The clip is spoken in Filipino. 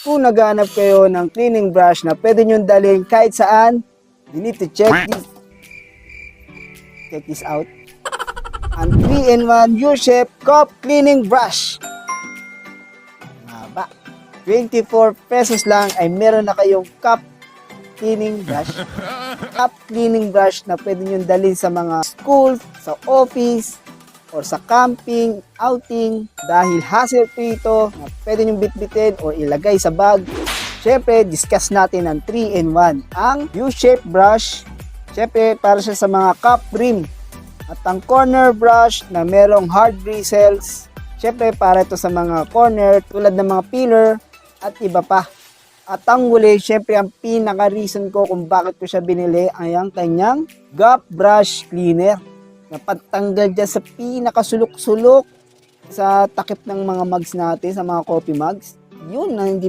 Kung naghahanap kayo ng cleaning brush na pwede nyo dalhin kahit saan, you need to check this out. Ang 3-in-1 U-Shape Cup Cleaning Brush. Maba. 24 pesos lang ay meron na kayong cup cleaning brush. Cup cleaning brush na pwede nyo dalhin sa mga school, sa office, or sa camping, outing, dahil hassle-free ito na pwede nyo bitbitin o ilagay sa bag. Siyempre, discuss natin ang 3-in-1. Ang U-shape brush, siyempre, para siya sa mga cup rim. At ang corner brush na merong hard bristles, siyempre, para ito sa mga corner tulad ng mga pillar at iba pa. At ang huli, siyempre, ang pinaka-reason ko kung bakit ko siya binili ay ang kanyang gap brush cleaner. Napatanggal dyan sa pinakasulok-sulok sa takip ng mga mugs natin, sa mga coffee mugs. Yun na hindi